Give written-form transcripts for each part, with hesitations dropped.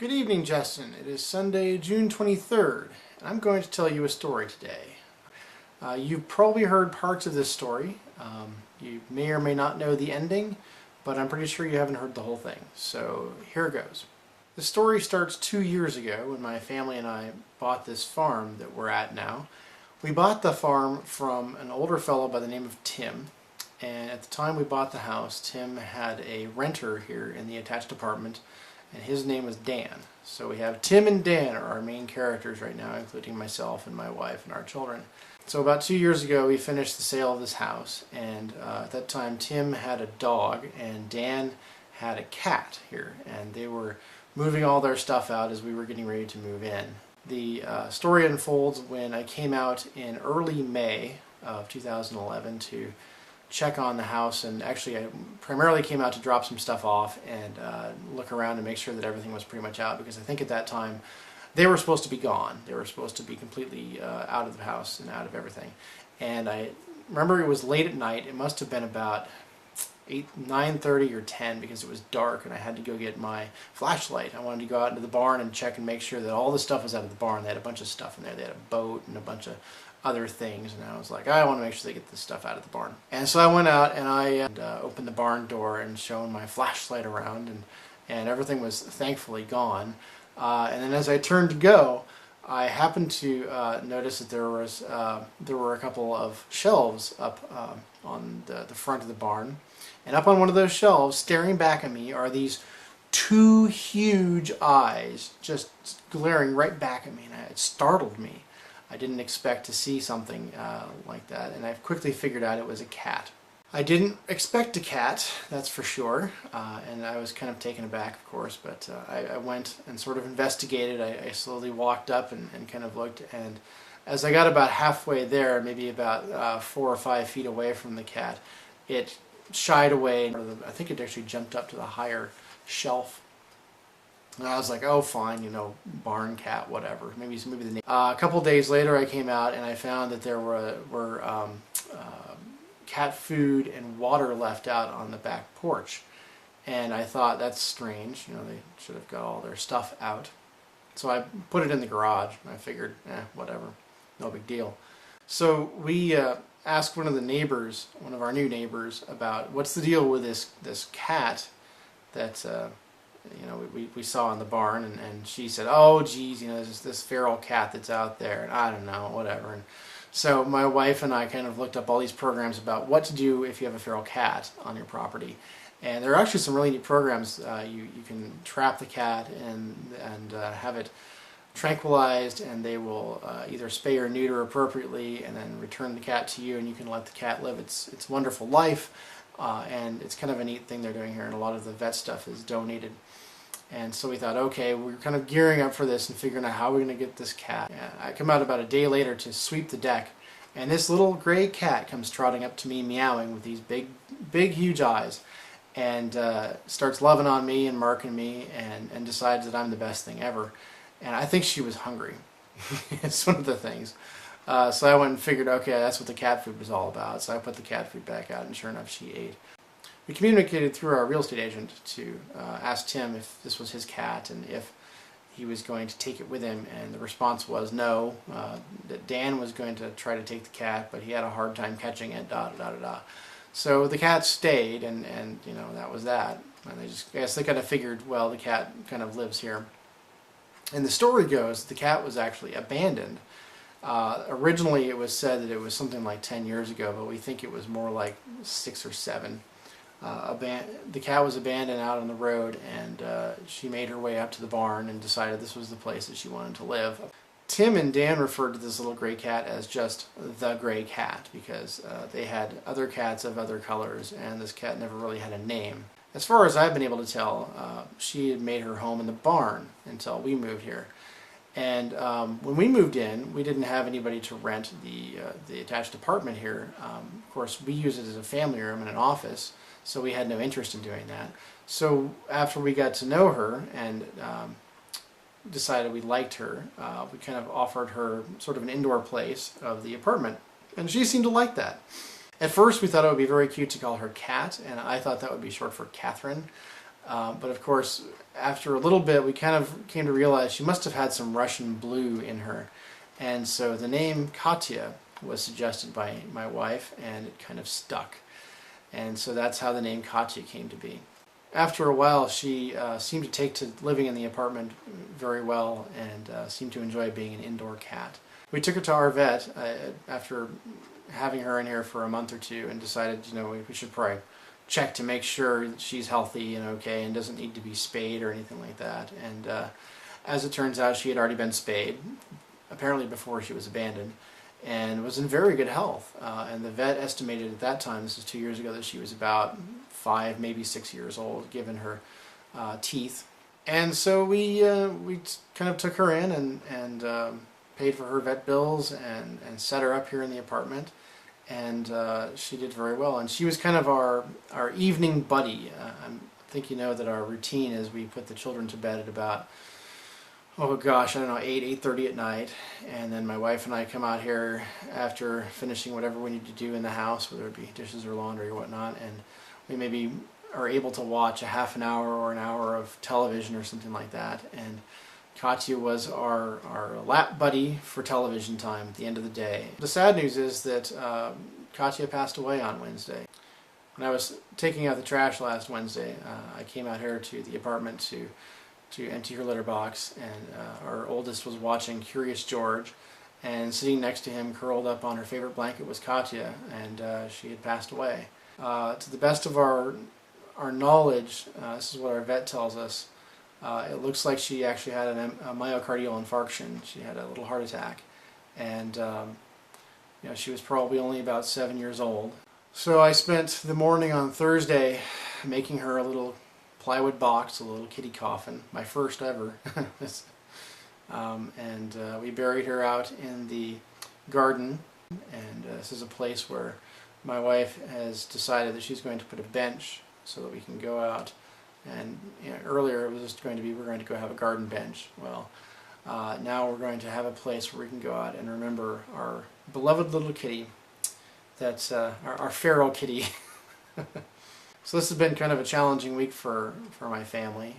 Good evening, Justin. It is Sunday, June 23rd, and I'm going to tell you a story today. You've probably heard parts of this story. You may or may not know the ending, but I'm pretty sure you haven't heard the whole thing. So here it goes. The story starts 2 years ago when my family and I bought this farm that we're at now. We bought the farm from an older fellow by the name of Tim, and at the time we bought the house, Tim had a renter here in the attached apartment, and his name was Dan. So we have Tim and Dan are our main characters right now, including myself and my wife and our children. So about 2 years ago we finished the sale of this house, and at that time Tim had a dog and Dan had a cat here, and they were moving all their stuff out as we were getting ready to move in. The story unfolds when I came out in early May of 2011 to check on the house, and actually I primarily came out to drop some stuff off and look around and make sure that everything was pretty much out, because I think at that time they were supposed to be gone. They were supposed to be completely out of the house and out of everything. And I remember it was late at night. It must have been about 9:30 or 10, because it was dark and I had to go get my flashlight. I wanted to go out into the barn and check and make sure that all the stuff was out of the barn. They had a bunch of stuff in there. They had a boat and a bunch of other things, and I was like, I want to make sure they get this stuff out of the barn. And so I went out and I opened the barn door and shone my flashlight around, and everything was thankfully gone. And then as I turned to go, I happened to notice that there were a couple of shelves up on the front of the barn, and up on one of those shelves, staring back at me, are these two huge eyes just glaring right back at me, and it startled me. I didn't expect to see something like that, and I quickly figured out it was a cat. I didn't expect a cat, that's for sure, and I was kind of taken aback, of course, but I went and sort of investigated. I slowly walked up and kind of looked, and as I got about halfway there, maybe about 4 or 5 feet away from the cat, it shied away. I think it actually jumped up to the higher shelf. And I was like, oh, fine, you know, barn cat, whatever. Maybe the name. A couple days later, I came out and I found that there were cat food and water left out on the back porch. And I thought, that's strange. You know, they should have got all their stuff out. So I put it in the garage. I figured, whatever, no big deal. So we asked one of the neighbors, one of our new neighbors, about what's the deal with this cat that we saw in the barn, and she said, oh geez, you know, there's this feral cat that's out there, and I don't know, whatever. And so my wife and I kind of looked up all these programs about what to do if you have a feral cat on your property, and there are actually some really neat programs. You can trap the cat and have it tranquilized, and they will either spay or neuter appropriately and then return the cat to you, and you can let the cat live its wonderful life. And it's kind of a neat thing they're doing here, and a lot of the vet stuff is donated. And so we thought, okay, we're kind of gearing up for this and figuring out how we're going to get this cat. And I come out about a day later to sweep the deck, and this little gray cat comes trotting up to me, meowing with these big, huge eyes, and starts loving on me and marking me, and decides that I'm the best thing ever. And I think she was hungry. It's one of the things. So I went and figured, okay, that's what the cat food was all about. So I put the cat food back out, and sure enough, she ate. We communicated through our real estate agent to ask Tim if this was his cat and if he was going to take it with him, and the response was no, that Dan was going to try to take the cat, but he had a hard time catching it, So the cat stayed, and you know, that was that. And I guess they kind of figured, well, the cat kind of lives here. And the story goes, the cat was actually abandoned. Originally it was said that it was something like 10 years ago, but we think it was more like 6 or 7. The cat was abandoned out on the road, and she made her way up to the barn and decided this was the place that she wanted to live. Tim and Dan referred to this little gray cat as just the gray cat, because they had other cats of other colors, and this cat never really had a name. As far as I've been able to tell, she had made her home in the barn until we moved here. And when we moved in, we didn't have anybody to rent the attached apartment here. Of course, we use it as a family room and an office, so we had no interest in doing that. So after we got to know her and decided we liked her, we kind of offered her sort of an indoor place of the apartment, and she seemed to like that. At first we thought it would be very cute to call her Kat, and I thought that would be short for Catherine. But of course, after a little bit, we kind of came to realize she must have had some Russian blue in her. And so the name Katya was suggested by my wife, and it kind of stuck. And so that's how the name Katya came to be. After a while, she seemed to take to living in the apartment very well and seemed to enjoy being an indoor cat. We took her to our vet after having her in here for a month or two and decided, we should probably check to make sure she's healthy and okay and doesn't need to be spayed or anything like that. And as it turns out, she had already been spayed, apparently before she was abandoned, and was in very good health. And the vet estimated at that time, this is 2 years ago, that she was about 5, maybe 6 years old, given her teeth. And so we kind of took her in and paid for her vet bills and set her up here in the apartment. And she did very well. And she was kind of our evening buddy. I think you know that our routine is we put the children to bed at about, 8, 8:30 at night. And then my wife and I come out here after finishing whatever we need to do in the house, whether it be dishes or laundry or whatnot. And we maybe are able to watch a half an hour or an hour of television or something like that. And Katya was our lap buddy for television time at the end of the day. The sad news is that Katya passed away on Wednesday. When I was taking out the trash last Wednesday, I came out here to the apartment to empty her litter box, and our oldest was watching Curious George, and sitting next to him, curled up on her favorite blanket, was Katya, and she had passed away. To the best of our knowledge, this is what our vet tells us, it looks like she actually had a myocardial infarction. She had a little heart attack, and she was probably only about 7 years old. So I spent the morning on Thursday making her a little plywood box, a little kitty coffin, my first ever. And we buried her out in the garden, and this is a place where my wife has decided that she's going to put a bench so that we can go out. And earlier it was just going to be, we're going to go have a garden bench. Well, now we're going to have a place where we can go out and remember our beloved little kitty. That's our feral kitty. So this has been kind of a challenging week for my family,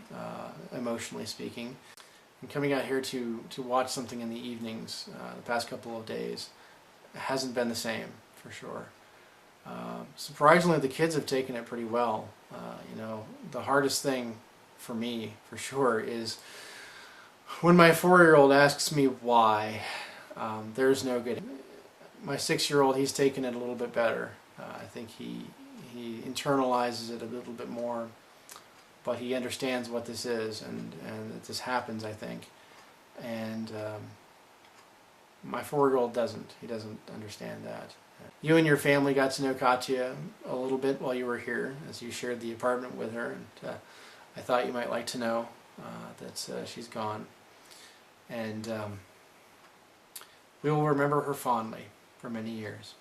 emotionally speaking. And coming out here to watch something in the evenings the past couple of days hasn't been the same, for sure. Surprisingly, the kids have taken it pretty well. The hardest thing for me, for sure, is when my 4-year-old asks me why. There's no good. My 6-year-old, he's taken it a little bit better. I think he internalizes it a little bit more, but he understands what this is and that this happens, I think. And my 4-year-old doesn't. He doesn't understand that. You and your family got to know Katya a little bit while you were here, as you shared the apartment with her, and I thought you might like to know that she's gone. And we will remember her fondly for many years.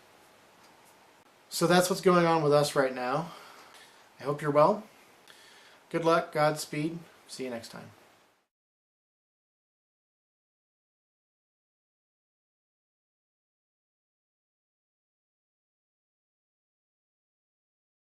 So that's what's going on with us right now. I hope you're well. Good luck, Godspeed. See you next time.